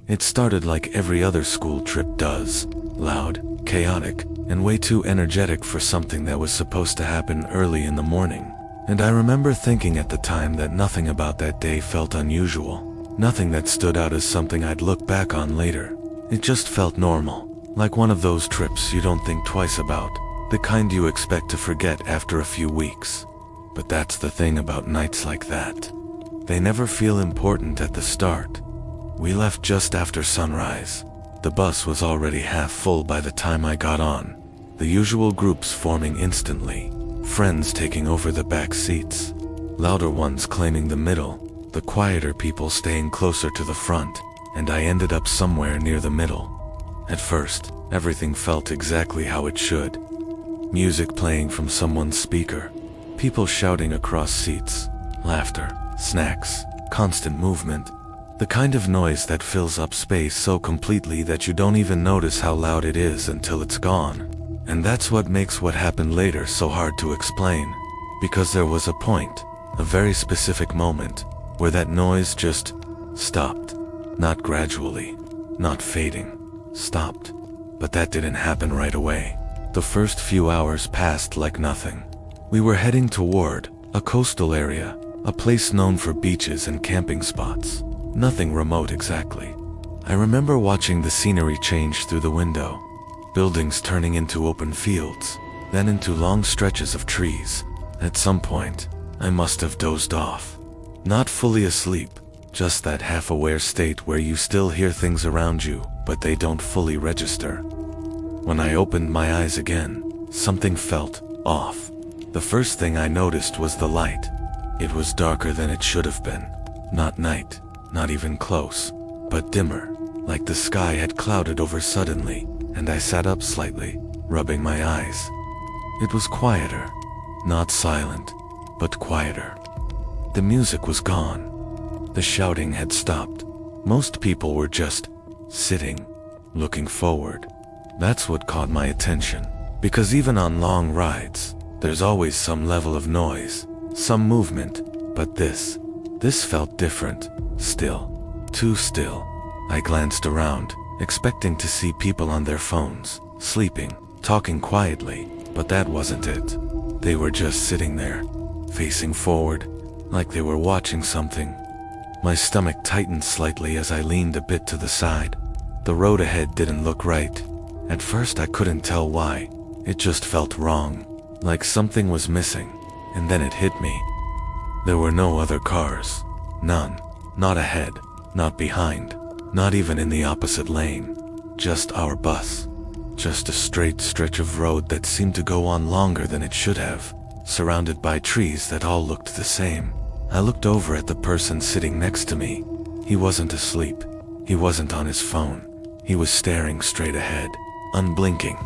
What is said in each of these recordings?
It started like every other school trip does, loud, chaotic, and way too energetic for something that was supposed to happen early in the morning. And I remember thinking at the time that nothing about that day felt unusual, nothing that stood out as something I'd look back on later. It just felt normal, like one of those trips you don't think twice about, the kind you expect to forget after a few weeks. But that's the thing about nights like that. They never feel important at the start. We left just after sunrise. The bus was already half full by the time I got on, the usual groups forming instantly, friends taking over the back seats, louder ones claiming the middle, the quieter people staying closer to the front, and I ended up somewhere near the middle. At first, everything felt exactly how it should. Music playing from someone's speaker, people shouting across seats, laughter, snacks, constant movement. The kind of noise that fills up space so completely that you don't even notice how loud it is until it's gone. And that's what makes what happened later so hard to explain. Because there was a point, a very specific moment, where that noise just stopped. Not gradually, not fading, stopped. But that didn't happen right away. The first few hours passed like nothing. We were heading toward a coastal area, a place known for beaches and camping spots. Nothing remote exactly. I remember watching the scenery change through the window. Buildings turning into open fields, then into long stretches of trees. At some point, I must have dozed off. Not fully asleep, just that half-aware state where you still hear things around you, but they don't fully register. When I opened my eyes again, something felt off. The first thing I noticed was the light. It was darker than it should have been. Not night, not even close, but dimmer, like the sky had clouded over suddenly, and I sat up slightly, rubbing my eyes. It was quieter, not silent, but quieter. The music was gone. The shouting had stopped. Most people were just sitting, looking forward. That's what caught my attention, because even on long rides, there's always some level of noise, some movement, but this felt different. Still. Too still. I glanced around, expecting to see people on their phones, sleeping, talking quietly, but that wasn't it. They were just sitting there, facing forward, like they were watching something. My stomach tightened slightly as I leaned a bit to the side. The road ahead didn't look right. At first I couldn't tell why. It just felt wrong, like something was missing, and then it hit me. There were no other cars. None. Not ahead, not behind, not even in the opposite lane. Just our bus. Just a straight stretch of road that seemed to go on longer than it should have, surrounded by trees that all looked the same. I looked over at the person sitting next to me. He wasn't asleep. He wasn't on his phone. He was staring straight ahead, unblinking.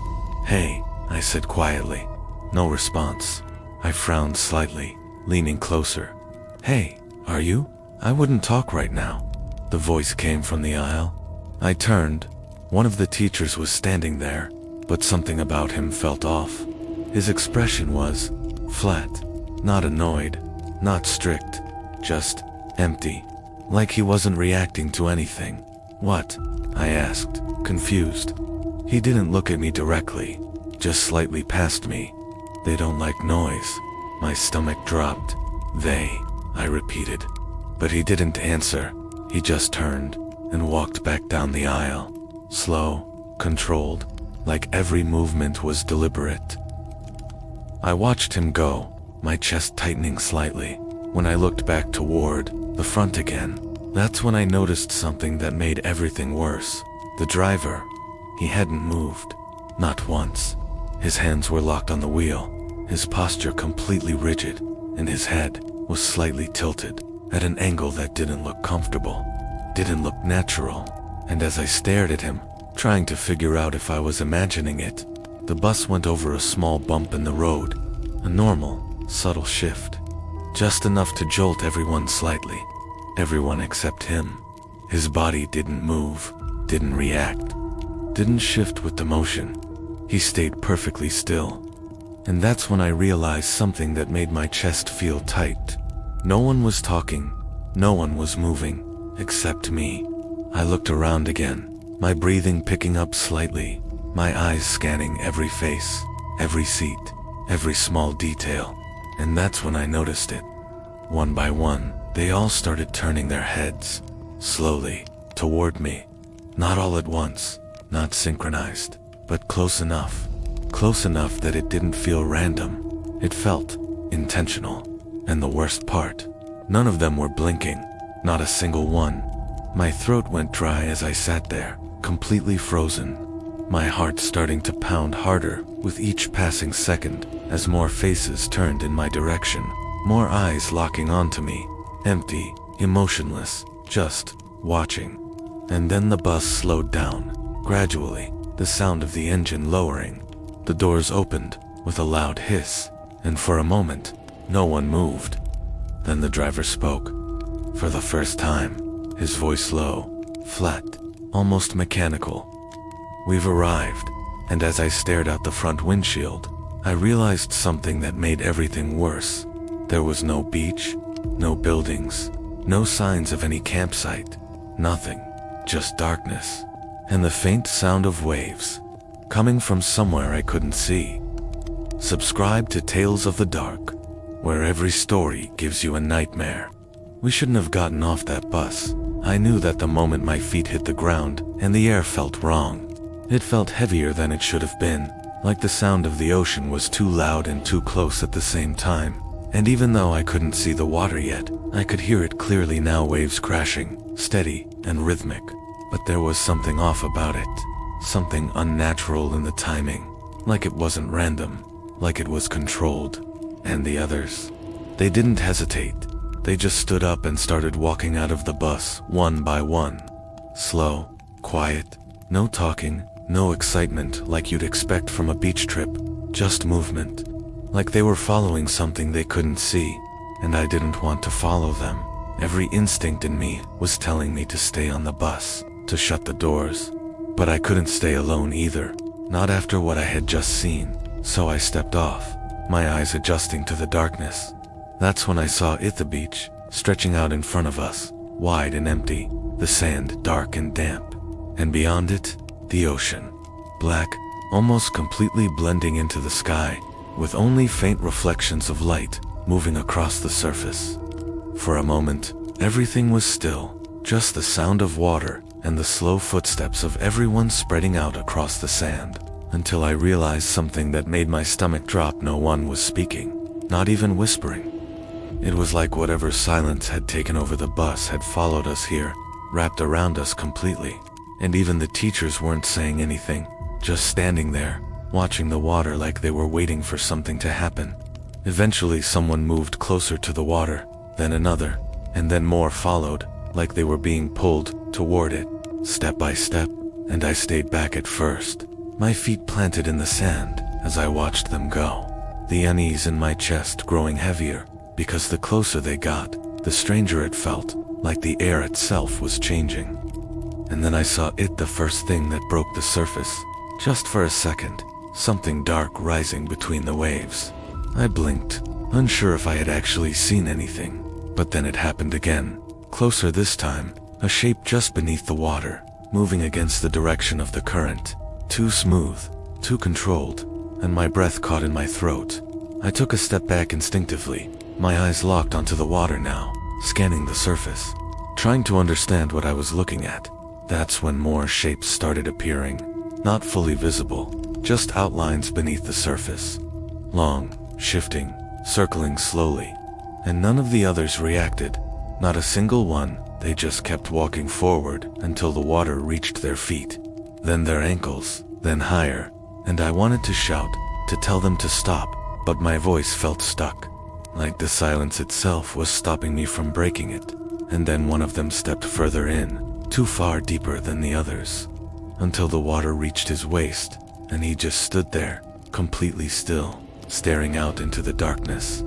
"Hey," I said quietly. No response. I frowned slightly, leaning closer. "Hey, are you? I wouldn't talk right now." The voice came from the aisle. I turned. One of the teachers was standing there, but something about him felt off. His expression was flat, not annoyed, not strict, just empty, like he wasn't reacting to anything. "What?" I asked, confused. He didn't look at me directly, just slightly past me. "They don't like noise." My stomach dropped. "They," I repeated. But he didn't answer. He just turned and walked back down the aisle. Slow, controlled, like every movement was deliberate. I watched him go, my chest tightening slightly. When I looked back toward the front again, that's when I noticed something that made everything worse. The driver. He hadn't moved. Not once. His hands were locked on the wheel, his posture completely rigid, and his head was slightly tilted, at an angle that didn't look comfortable, didn't look natural. And as I stared at him, trying to figure out if I was imagining it, the bus went over a small bump in the road, a normal, subtle shift, just enough to jolt everyone slightly, everyone except him. His body didn't move, didn't react, didn't shift with the motion. He stayed perfectly still. And that's when I realized something that made my chest feel tight. No one was talking, no one was moving, except me. I looked around again, my breathing picking up slightly, my eyes scanning every face, every seat, every small detail. And that's when I noticed it. One by one, they all started turning their heads, slowly, toward me. Not all at once, not synchronized, but close enough that it didn't feel random. It felt intentional. And the worst part, none of them were blinking, not a single one. My throat went dry as I sat there, completely frozen. My heart starting to pound harder with each passing second as more faces turned in my direction, more eyes locking onto me, empty, emotionless, just watching. And then the bus slowed down, gradually, the sound of the engine lowering. The doors opened with a loud hiss, and for a moment, no one moved. Then the driver spoke. For the first time, his voice low, flat, almost mechanical. "We've arrived," and as I stared out the front windshield, I realized something that made everything worse. There was no beach, no buildings, no signs of any campsite, nothing, just darkness, and the faint sound of waves, coming from somewhere I couldn't see. Subscribe to Tales of the Dark, where every story gives you a nightmare. We shouldn't have gotten off that bus. I knew that the moment my feet hit the ground, and the air felt wrong. It felt heavier than it should have been, like the sound of the ocean was too loud and too close at the same time. And even though I couldn't see the water yet, I could hear it clearly now, waves crashing, steady and rhythmic. But there was something off about it, something unnatural in the timing, like it wasn't random, like it was controlled. And the others, they didn't hesitate. They just stood up and started walking out of the bus, one by one. Slow, quiet, no talking, no excitement like you'd expect from a beach trip, just movement. Like they were following something they couldn't see, and I didn't want to follow them. Every instinct in me was telling me to stay on the bus, to shut the doors. But I couldn't stay alone either, not after what I had just seen, so I stepped off, my eyes adjusting to the darkness. That's when I saw it, the beach, stretching out in front of us, wide and empty, the sand dark and damp. And beyond it, the ocean, black, almost completely blending into the sky, with only faint reflections of light moving across the surface. For a moment, everything was still, just the sound of water and the slow footsteps of everyone spreading out across the sand, until I realized something that made my stomach drop. No one was speaking, not even whispering. It was like whatever silence had taken over the bus had followed us here, wrapped around us completely. And even the teachers weren't saying anything, just standing there, watching the water like they were waiting for something to happen. Eventually someone moved closer to the water, then another, and then more followed, like they were being pulled toward it, step by step, and I stayed back at first, my feet planted in the sand as I watched them go, the unease in my chest growing heavier, because the closer they got, the stranger it felt, like the air itself was changing. And then I saw it, the first thing that broke the surface, just for a second, something dark rising between the waves. I blinked, unsure if I had actually seen anything, but then it happened again, closer this time, a shape just beneath the water, moving against the direction of the current, too smooth, too controlled, and my breath caught in my throat. I took a step back instinctively, my eyes locked onto the water now, scanning the surface, trying to understand what I was looking at. That's when more shapes started appearing, not fully visible, just outlines beneath the surface. Long, shifting, circling slowly. And none of the others reacted, not a single one. They just kept walking forward until the water reached their feet, then their ankles, then higher, and I wanted to shout, to tell them to stop, but my voice felt stuck, like the silence itself was stopping me from breaking it. And then one of them stepped further in, too far deeper than the others, until the water reached his waist, and he just stood there, completely still, staring out into the darkness.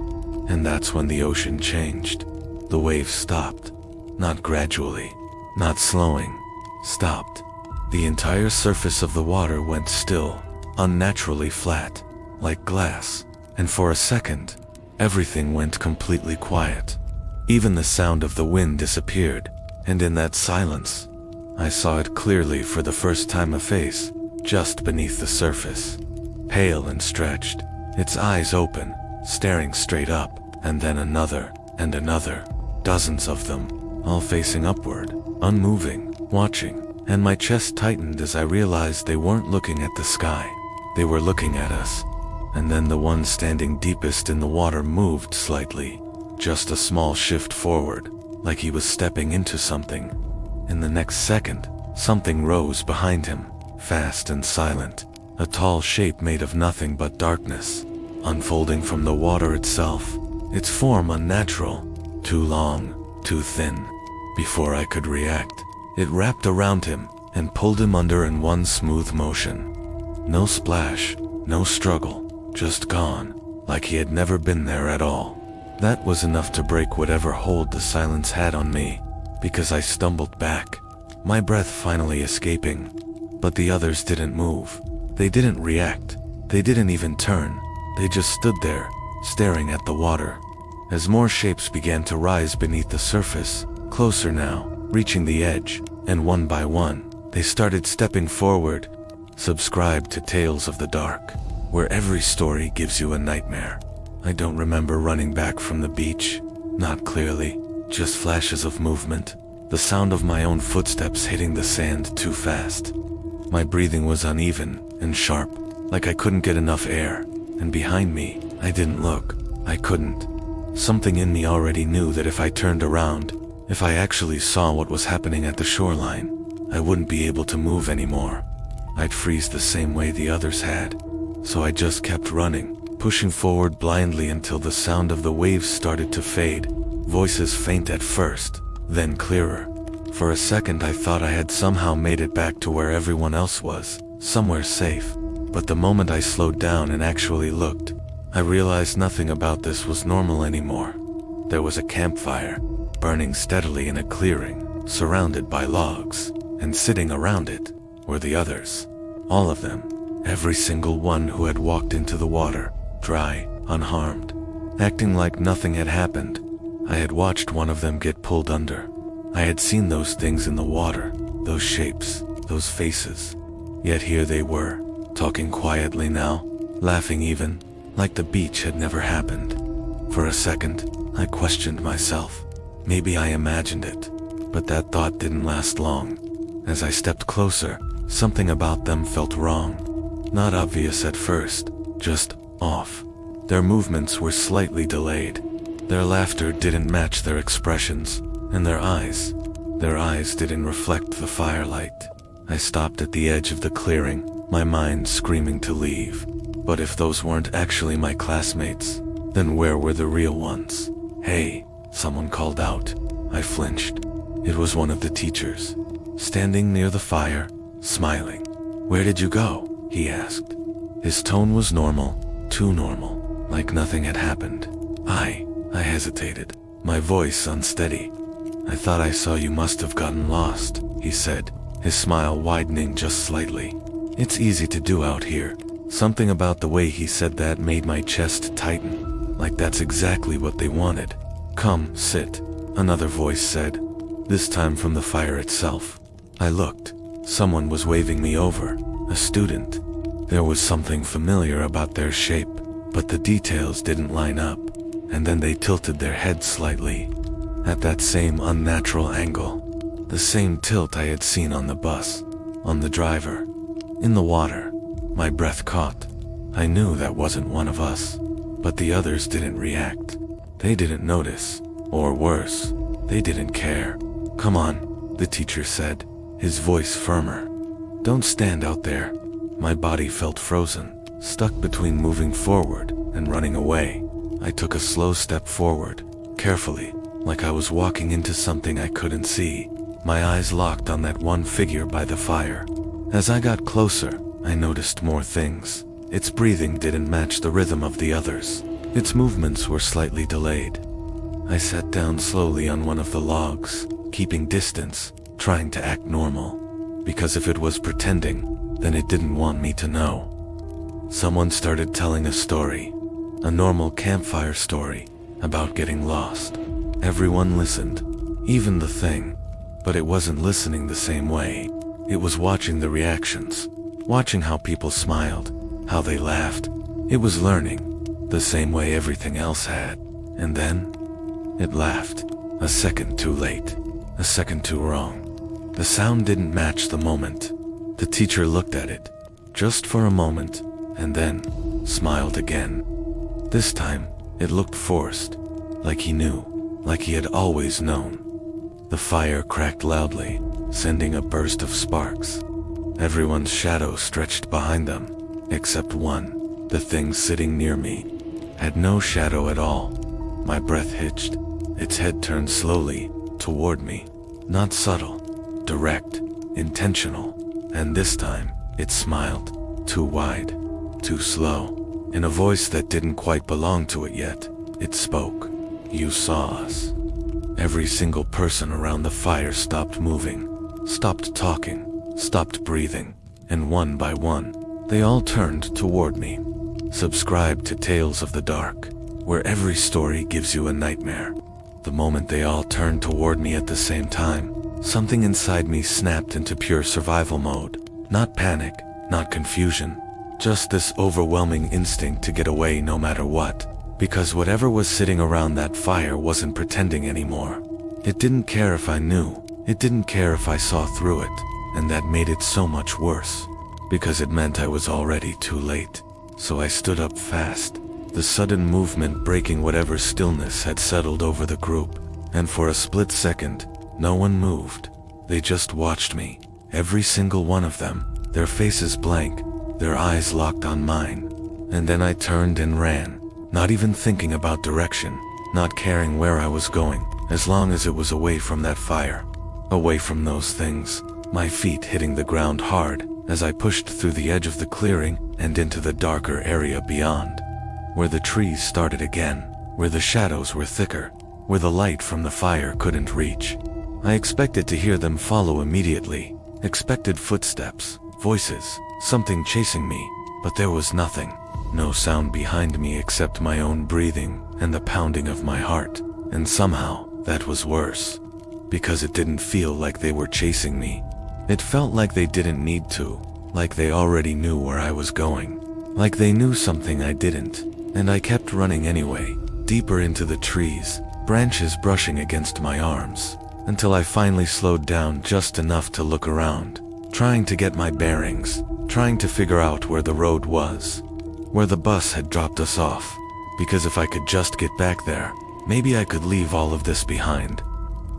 And that's when the ocean changed. The waves stopped, not gradually, not slowing, stopped. The entire surface of the water went still, unnaturally flat, like glass, and for a second, everything went completely quiet. Even the sound of the wind disappeared, and in that silence, I saw it clearly for the first time, a face, just beneath the surface. Pale and stretched, its eyes open, staring straight up, and then another, and another. Dozens of them, all facing upward, unmoving, watching, and my chest tightened as I realized they weren't looking at the sky. They were looking at us. And then the one standing deepest in the water moved slightly, just a small shift forward, like he was stepping into something. In the next second, something rose behind him, fast and silent, a tall shape made of nothing but darkness, unfolding from the water itself, its form unnatural, too long, too thin. Before I could react, it wrapped around him and pulled him under in one smooth motion. No splash, no struggle, just gone, like he had never been there at all. That was enough to break whatever hold the silence had on me, because I stumbled back, my breath finally escaping. But the others didn't move. They didn't react. They didn't even turn. They just stood there, staring at the water. As more shapes began to rise beneath the surface, closer now, reaching the edge, and one by one, they started stepping forward. Subscribe to Tales of the Dark, where every story gives you a nightmare. I don't remember running back from the beach, not clearly, just flashes of movement, the sound of my own footsteps hitting the sand too fast. My breathing was uneven and sharp, like I couldn't get enough air, and behind me, I didn't look, I couldn't. Something in me already knew that if I turned around, if I actually saw what was happening at the shoreline, I wouldn't be able to move anymore. I'd freeze the same way the others had. So I just kept running, pushing forward blindly until the sound of the waves started to fade, voices faint at first, then clearer. For a second I thought I had somehow made it back to where everyone else was, somewhere safe. But the moment I slowed down and actually looked, I realized nothing about this was normal anymore. There was a campfire, burning steadily in a clearing, surrounded by logs, and sitting around it were the others. All of them. Every single one who had walked into the water, dry, unharmed, acting like nothing had happened. I had watched one of them get pulled under. I had seen those things in the water, those shapes, those faces. Yet here they were, talking quietly now, laughing even, like the beach had never happened. For a second, I questioned myself. Maybe I imagined it, but that thought didn't last long. As I stepped closer, something about them felt wrong. Not obvious at first, just off. Their movements were slightly delayed. Their laughter didn't match their expressions, and their eyes didn't reflect the firelight. I stopped at the edge of the clearing, my mind screaming to leave. But if those weren't actually my classmates, then where were the real ones? Hey, someone called out. I flinched. It was one of the teachers, standing near the fire, smiling. "Where did you go?" he asked. His tone was normal, too normal, like nothing had happened. I hesitated, my voice unsteady. "I thought I saw you must have gotten lost," he said, his smile widening just slightly. "It's easy to do out here." Something about the way he said that made my chest tighten, like that's exactly what they wanted. "Come, sit," another voice said, this time from the fire itself. I looked. Someone was waving me over, a student. There was something familiar about their shape, but the details didn't line up, and then they tilted their heads slightly, at that same unnatural angle. The same tilt I had seen on the bus, on the driver, in the water. My breath caught. I knew that wasn't one of us, but the others didn't react. They didn't notice, or worse, they didn't care. "Come on," the teacher said, his voice firmer. "Don't stand out there." My body felt frozen, stuck between moving forward and running away. I took a slow step forward, carefully, like I was walking into something I couldn't see. My eyes locked on that one figure by the fire. As I got closer, I noticed more things. Its breathing didn't match the rhythm of the others. Its movements were slightly delayed. I sat down slowly on one of the logs, keeping distance, trying to act normal. Because if it was pretending, then it didn't want me to know. Someone started telling a story. A normal campfire story, about getting lost. Everyone listened. Even the thing. but it wasn't listening the same way. It was watching the reactions, watching how people smiled, how they laughed. It was learning, the same way everything else had. And then, it laughed. A second too late, a second too wrong. The sound didn't match the moment. The teacher looked at it, just for a moment, and then smiled again. This time, it looked forced, like he knew, like he had always known. The fire cracked loudly, sending a burst of sparks. Everyone's shadow stretched behind them, except one. The thing sitting near me had no shadow at all. My breath hitched. Its head turned slowly toward me. Not subtle, direct, intentional. And this time, it smiled. Too wide, too slow. In a voice that didn't quite belong to it yet, it spoke. You saw us. Every single person around the fire stopped moving, stopped talking, stopped breathing, and one by one, they all turned toward me. Subscribe to Tales of the Dark, where every story gives you a nightmare. The moment they all turned toward me at the same time, something inside me snapped into pure survival mode. Not panic, not confusion, just this overwhelming instinct to get away no matter what. Because whatever was sitting around that fire wasn't pretending anymore. It didn't care if I knew, it didn't care if I saw through it, and that made it so much worse. Because it meant I was already too late. So I stood up fast, the sudden movement breaking whatever stillness had settled over the group, and for a split second, no one moved. They just watched me, every single one of them, their faces blank, their eyes locked on mine. And then I turned and ran. Not even thinking about direction, not caring where I was going, as long as it was away from that fire, away from those things, my feet hitting the ground hard as I pushed through the edge of the clearing and into the darker area beyond, where the trees started again, where the shadows were thicker, where the light from the fire couldn't reach. I expected to hear them follow immediately, expected footsteps, voices, something chasing me, but there was nothing. No sound behind me except my own breathing and the pounding of my heart. And somehow, that was worse. Because it didn't feel like they were chasing me. It felt like they didn't need to. Like they already knew where I was going. Like they knew something I didn't. And I kept running anyway, deeper into the trees, branches brushing against my arms, until I finally slowed down just enough to look around, trying to get my bearings, trying to figure out where the road was. Where the bus had dropped us off, because if I could just get back there, maybe I could leave all of this behind.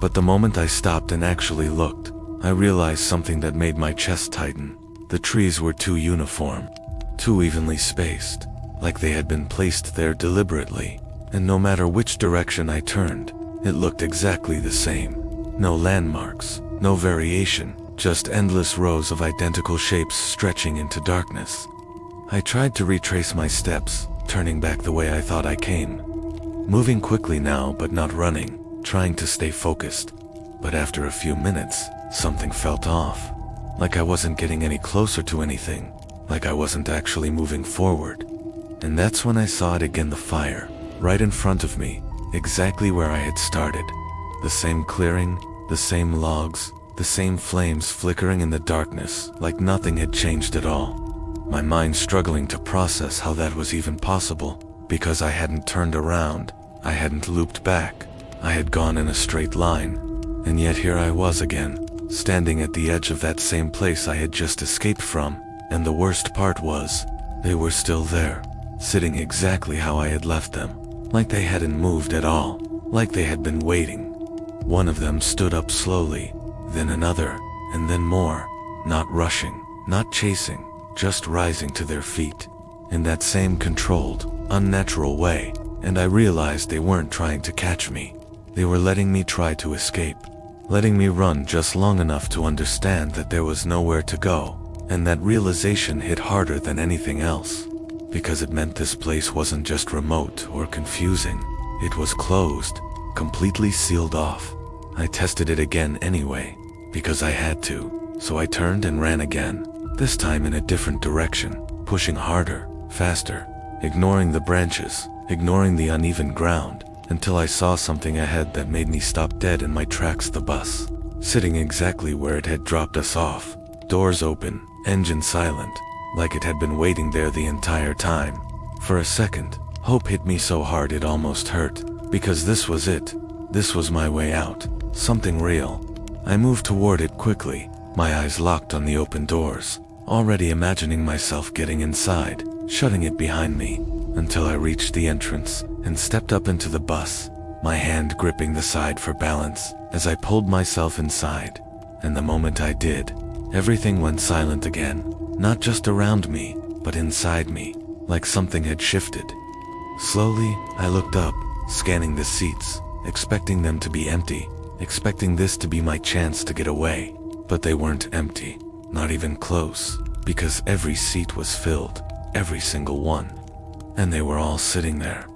But the moment I stopped and actually looked, I realized something that made my chest tighten. The trees were too uniform, too evenly spaced, like they had been placed there deliberately, and no matter which direction I turned, it looked exactly the same. No landmarks, no variation, just endless rows of identical shapes stretching into darkness. I tried to retrace my steps, turning back the way I thought I came. Moving quickly now, but not running, trying to stay focused. But after a few minutes, something felt off. Like I wasn't getting any closer to anything. Like I wasn't actually moving forward. And that's when I saw it again, the fire, right in front of me, exactly where I had started. The same clearing, the same logs, the same flames flickering in the darkness, like nothing had changed at all. My mind struggling to process how that was even possible, because I hadn't turned around, I hadn't looped back, I had gone in a straight line, and yet here I was again, standing at the edge of that same place I had just escaped from, and the worst part was, they were still there, sitting exactly how I had left them, like they hadn't moved at all, like they had been waiting. One of them stood up slowly, then another, and then more, not rushing, not chasing, just rising to their feet, in that same controlled, unnatural way, and I realized they weren't trying to catch me. They were letting me try to escape, letting me run just long enough to understand that there was nowhere to go, and that realization hit harder than anything else, because it meant this place wasn't just remote or confusing, it was closed, completely sealed off. I tested it again anyway, because I had to, so I turned and ran again. This time in a different direction, pushing harder, faster, ignoring the branches, ignoring the uneven ground, until I saw something ahead that made me stop dead in my tracks. The bus. sitting exactly where it had dropped us off. Doors open, engine silent, like it had been waiting there the entire time. For a second, hope hit me so hard it almost hurt, because this was it. This was my way out, something real. I moved toward it quickly, my eyes locked on the open doors, already imagining myself getting inside, shutting it behind me, until I reached the entrance and stepped up into the bus, my hand gripping the side for balance as I pulled myself inside. And the moment I did, everything went silent again, not just around me, but inside me, like something had shifted. Slowly, I looked up, scanning the seats, expecting them to be empty, expecting this to be my chance to get away. But they weren't empty, not even close, because every seat was filled, every single one. And they were all sitting there,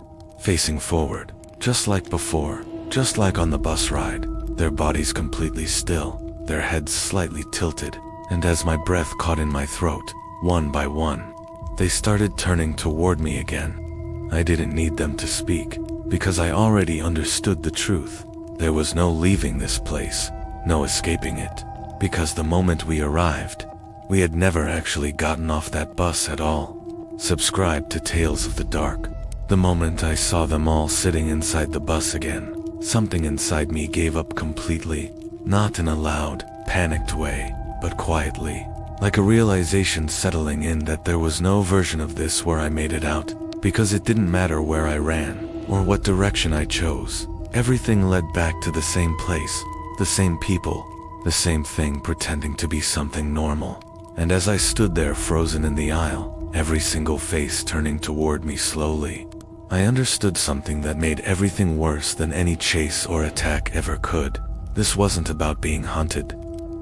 facing forward, just like before, just like on the bus ride, their bodies completely still, their heads slightly tilted, and as my breath caught in my throat, one by one, they started turning toward me again. I didn't need them to speak, because I already understood the truth. There was no leaving this place, no escaping it, because the moment we arrived, we had never actually gotten off that bus at all. Subscribe to Tales of the Dark. The moment I saw them all sitting inside the bus again, something inside me gave up completely, not in a loud, panicked way, but quietly, like a realization settling in that there was no version of this where I made it out, because it didn't matter where I ran, or what direction I chose. Everything led back to the same place, the same people, the same thing pretending to be something normal. And as I stood there frozen in the aisle, every single face turning toward me slowly, I understood something that made everything worse than any chase or attack ever could. This wasn't about being hunted.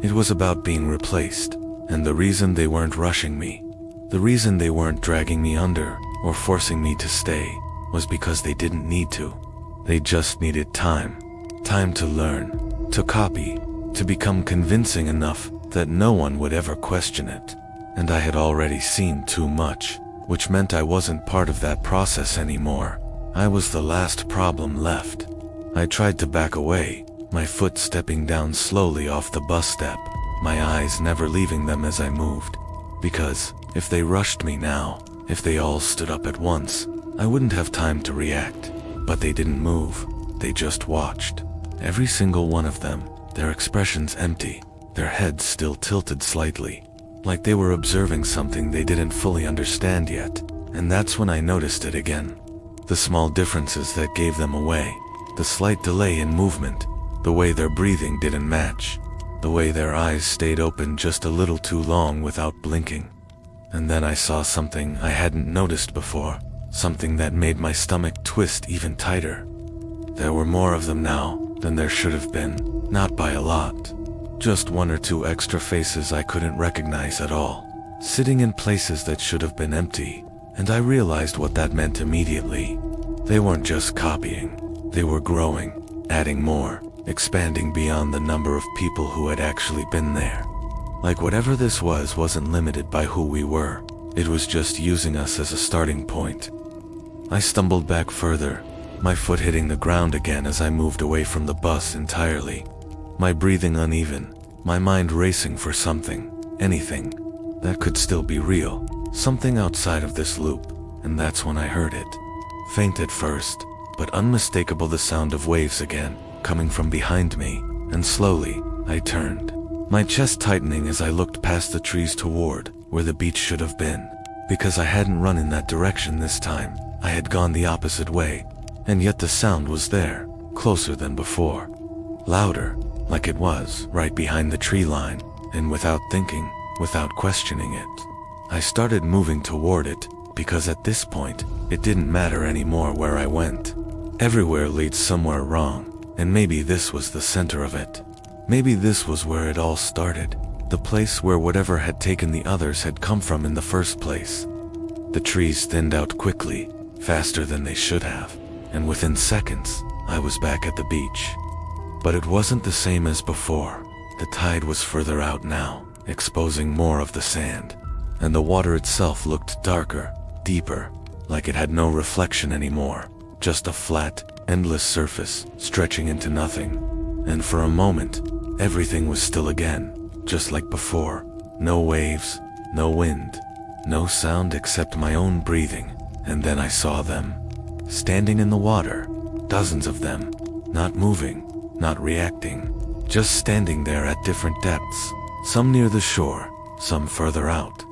It was about being replaced. And the reason they weren't rushing me, the reason they weren't dragging me under or forcing me to stay, was because they didn't need to. They just needed time. Time to learn, to copy, to become convincing enough that no one would ever question it. And I had already seen too much, which meant I wasn't part of that process anymore. I was the last problem left. I tried to back away, my foot stepping down slowly off the bus step, my eyes never leaving them as I moved. Because, if they rushed me now, if they all stood up at once, I wouldn't have time to react. But they didn't move, they just watched. Every single one of them, their expressions empty, their heads still tilted slightly, like they were observing something they didn't fully understand yet. And that's when I noticed it again. The small differences that gave them away, the slight delay in movement, the way their breathing didn't match, the way their eyes stayed open just a little too long without blinking. And then I saw something I hadn't noticed before, something that made my stomach twist even tighter. There were more of them now than there should have been, not by a lot. Just one or two extra faces I couldn't recognize at all, sitting in places that should have been empty, and I realized what that meant immediately. They weren't just copying, they were growing, adding more, expanding beyond the number of people who had actually been there. Like whatever this was wasn't limited by who we were, it was just using us as a starting point. I stumbled back further, my foot hitting the ground again as I moved away from the bus entirely. My breathing uneven, my mind racing for something, anything, that could still be real, something outside of this loop, and that's when I heard it. Faint at first, but unmistakable, the sound of waves again, coming from behind me, and slowly, I turned, my chest tightening as I looked past the trees toward where the beach should have been. Because I hadn't run in that direction this time, I had gone the opposite way, and yet the sound was there, closer than before. Louder, like it was right behind the tree line, and without thinking, without questioning it, I started moving toward it, because at this point, it didn't matter anymore where I went. Everywhere leads somewhere wrong, and maybe this was the center of it. Maybe this was where it all started, the place where whatever had taken the others had come from in the first place. The trees thinned out quickly, faster than they should have, and within seconds, I was back at the beach. But it wasn't the same as before. The tide was further out now, exposing more of the sand, and the water itself looked darker, deeper, like it had no reflection anymore, just a flat, endless surface stretching into nothing. And for a moment, Everything was still again, just like before. No waves, no wind, no sound except my own breathing. And then I saw them, standing in the water, dozens of them, not moving, not reacting, just standing there at different depths, some near the shore, some further out,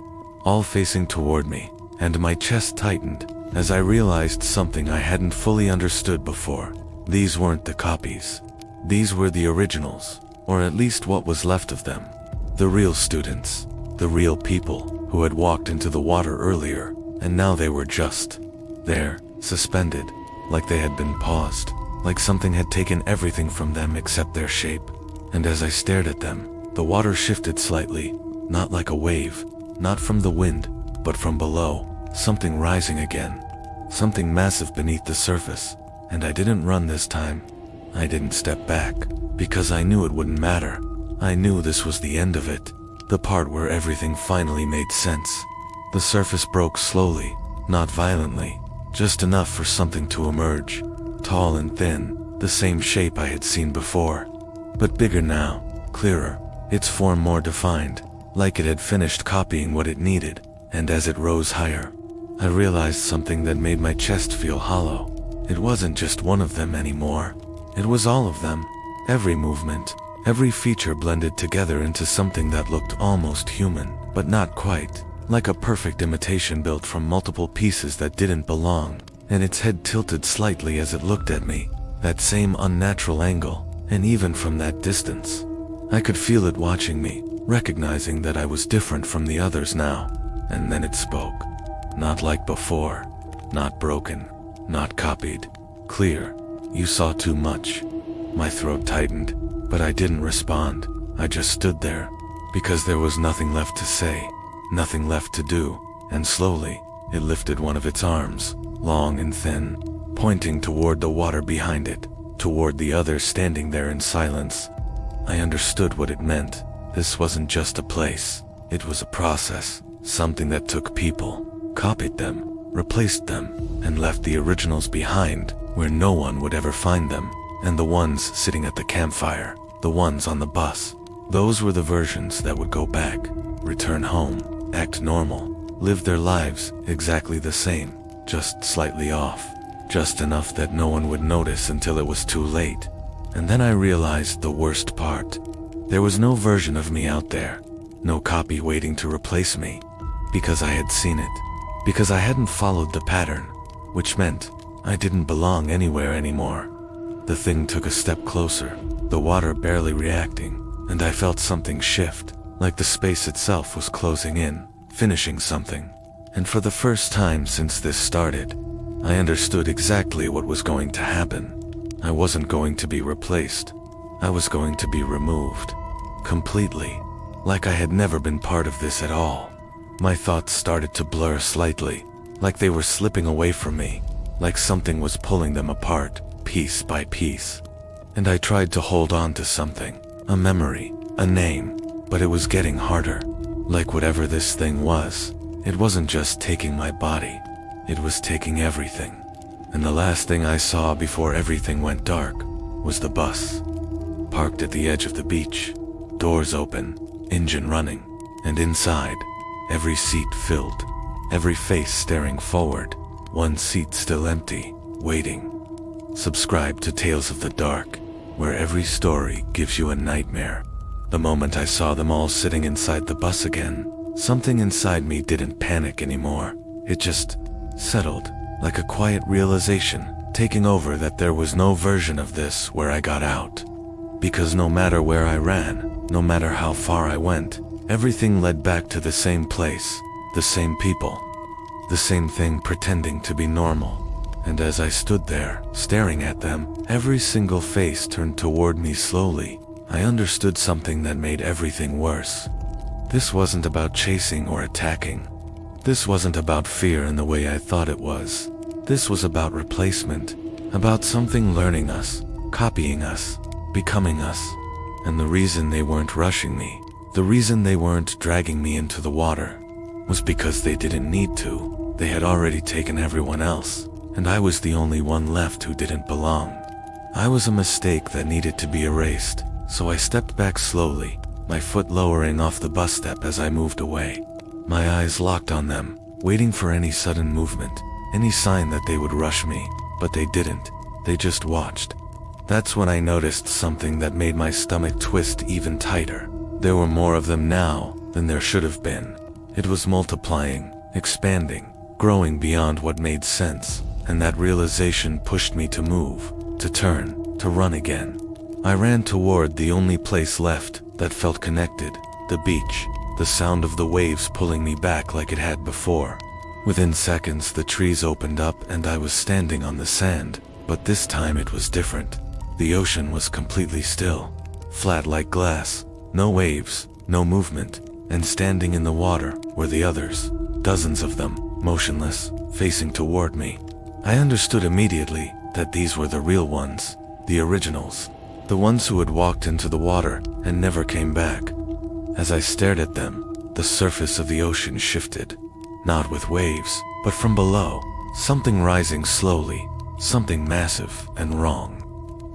all facing toward me, and my chest tightened as I realized something I hadn't fully understood before. These weren't the copies. These were the originals, or at least what was left of them. The real students, the real people who had walked into the water earlier, and now they were just there, suspended, like they had been paused, like something had taken everything from them except their shape. And as I stared at them, the water shifted slightly, not like a wave, not from the wind, but from below, something rising again, something massive beneath the surface. And I didn't run this time. I didn't step back, because I knew it wouldn't matter. I knew this was the end of it, the part where everything finally made sense. The surface broke slowly, not violently, just enough for something to emerge, tall and thin, the same shape I had seen before, but bigger now, clearer, its form more defined, like it had finished copying what it needed. And as it rose higher, I realized something that made my chest feel hollow. It wasn't just one of them anymore. It was all of them. Every movement, every feature blended together into something that looked almost human, but not quite, like a perfect imitation built from multiple pieces that didn't belong. And its head tilted slightly as it looked at me, that same unnatural angle, and even from that distance, I could feel it watching me, recognizing that I was different from the others now. And then it spoke. Not like before, not broken, not copied, clear. You saw too much. My throat tightened, but I didn't respond. I just stood there, because there was nothing left to say, nothing left to do. And slowly, it lifted one of its arms, long and thin, pointing toward the water behind it, toward the others standing there in silence. I understood what it meant. This wasn't just a place. It was a process, something that took people, copied them, replaced them, and left the originals behind, where no one would ever find them. And the ones sitting at the campfire, the ones on the bus, those were the versions that would go back, return home, act normal, live their lives exactly the same, just slightly off, just enough that no one would notice until it was too late. And then I realized the worst part. There was no version of me out there, no copy waiting to replace me, because I had seen it, because I hadn't followed the pattern, which meant I didn't belong anywhere anymore. The thing took a step closer, the water barely reacting, and I felt something shift, like the space itself was closing in, finishing something. And for the first time since this started, I understood exactly what was going to happen. I wasn't going to be replaced. I was going to be removed. Completely. Like I had never been part of this at all. My thoughts started to blur slightly, like they were slipping away from me, like something was pulling them apart, piece by piece. And I tried to hold on to something, a memory, a name, but it was getting harder. Like whatever this thing was, it wasn't just taking my body, it was taking everything. And the last thing I saw before everything went dark was the bus, parked at the edge of the beach, doors open, engine running, and inside, every seat filled, every face staring forward, one seat still empty, waiting. Subscribe to Tales of the Dark, where every story gives you a nightmare. The moment I saw them all sitting inside the bus again, something inside me didn't panic anymore. It just settled, like a quiet realization, taking over that there was no version of this where I got out. Because no matter where I ran, no matter how far I went, everything led back to the same place, the same people, the same thing pretending to be normal. And as I stood there, staring at them, every single face turned toward me slowly. I understood something that made everything worse. This wasn't about chasing or attacking. This wasn't about fear in the way I thought it was. This was about replacement, about something learning us, copying us, becoming us. And the reason they weren't rushing me, the reason they weren't dragging me into the water, was because they didn't need to. They had already taken everyone else, and I was the only one left who didn't belong. I was a mistake that needed to be erased, so I stepped back slowly, my foot lowering off the bus step as I moved away. My eyes locked on them, waiting for any sudden movement, any sign that they would rush me, but they didn't. They just watched. That's when I noticed something that made my stomach twist even tighter. There were more of them now than there should have been. It was multiplying, expanding, growing beyond what made sense, and that realization pushed me to move, to turn, to run again. I ran toward the only place left that felt connected, the beach, the sound of the waves pulling me back like it had before. Within seconds, the trees opened up and I was standing on the sand, but this time it was different. The ocean was completely still, flat like glass, no waves, no movement, and standing in the water were the others, dozens of them, motionless, facing toward me. I understood immediately that these were the real ones, the originals, the ones who had walked into the water and never came back. As I stared at them, the surface of the ocean shifted, not with waves, but from below, something rising slowly, something massive and wrong.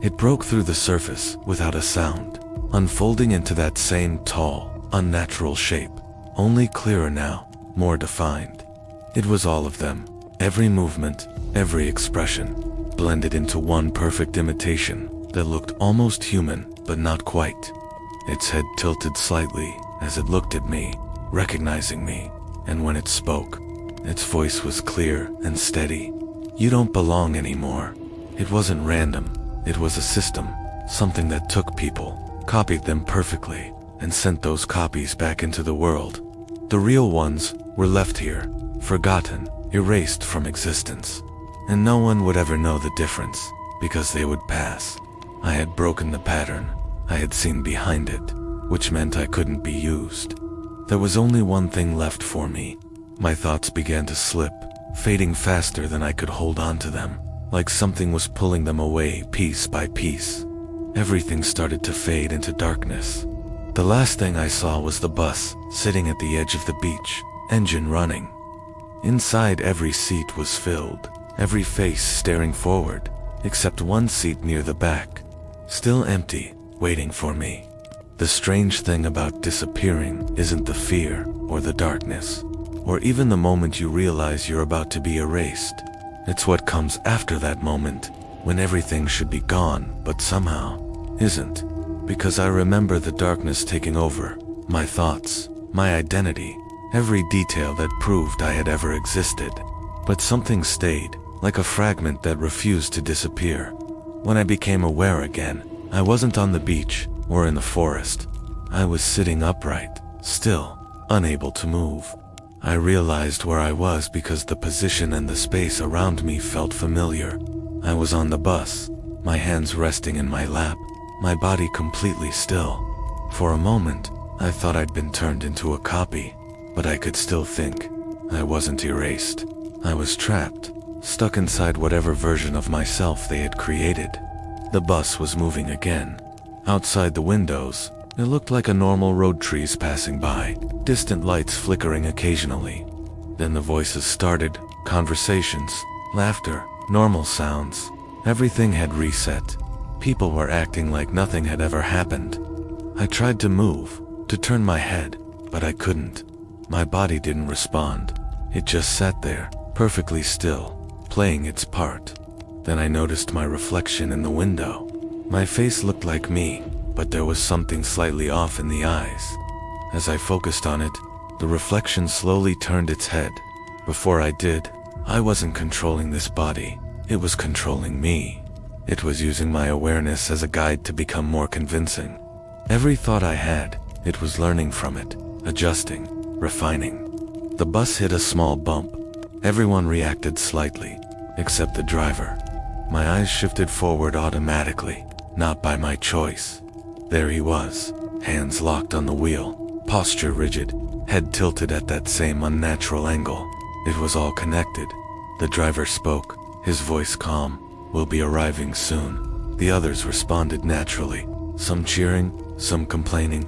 It broke through the surface without a sound, unfolding into that same tall, unnatural shape, only clearer now, more defined. It was all of them, every movement, every expression, blended into one perfect imitation that looked almost human, but not quite. Its head tilted slightly as it looked at me, recognizing me, and when it spoke, its voice was clear and steady. "You don't belong anymore." It wasn't random, it was a system, something that took people, copied them perfectly, and sent those copies back into the world. The real ones were left here, forgotten, erased from existence. And no one would ever know the difference, because they would pass. I had broken the pattern. I had seen behind it, which meant I couldn't be used. There was only one thing left for me. My thoughts began to slip, fading faster than I could hold on to them, like something was pulling them away piece by piece. Everything started to fade into darkness. The last thing I saw was the bus, sitting at the edge of the beach, engine running. Inside, every seat was filled, every face staring forward, except one seat near the back, still empty, waiting for me. The strange thing about disappearing isn't the fear, or the darkness, or even the moment you realize you're about to be erased. It's what comes after that moment, when everything should be gone, but somehow isn't. Because I remember the darkness taking over, my thoughts, my identity, every detail that proved I had ever existed. But something stayed, like a fragment that refused to disappear. When I became aware again, I wasn't on the beach or in the forest. I was sitting upright, still, unable to move. I realized where I was because the position and the space around me felt familiar. I was on the bus, my hands resting in my lap, my body completely still. For a moment, I thought I'd been turned into a copy, but I could still think. I wasn't erased. I was trapped, stuck inside whatever version of myself they had created. The bus was moving again. Outside the windows, it looked like a normal road, trees passing by, distant lights flickering occasionally. Then the voices started, conversations, laughter, normal sounds. Everything had reset. People were acting like nothing had ever happened. I tried to move, to turn my head, but I couldn't. My body didn't respond. It just sat there, perfectly still, playing its part. Then I noticed my reflection in the window. My face looked like me, but there was something slightly off in the eyes. As I focused on it, the reflection slowly turned its head. Before I did, I wasn't controlling this body. It was controlling me. It was using my awareness as a guide to become more convincing. Every thought I had, it was learning from it, adjusting, refining. The bus hit a small bump. Everyone reacted slightly, except the driver. My eyes shifted forward automatically, not by my choice. There he was, hands locked on the wheel, posture rigid, head tilted at that same unnatural angle. It was all connected. The driver spoke, his voice calm. "We'll be arriving soon." The others responded naturally, some cheering, some complaining.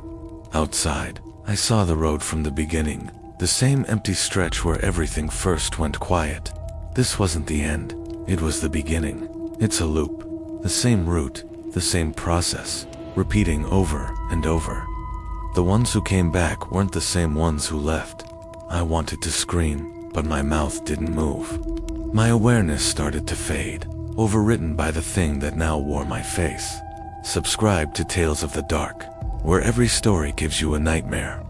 Outside, I saw the road from the beginning, the same empty stretch where everything first went quiet. This wasn't the end, it was the beginning. It's a loop, the same route, the same process, repeating over and over. The ones who came back weren't the same ones who left. I wanted to scream, but my mouth didn't move. My awareness started to fade, overwritten by the thing that now wore my face. Subscribe to Tales of the Dark, where every story gives you a nightmare.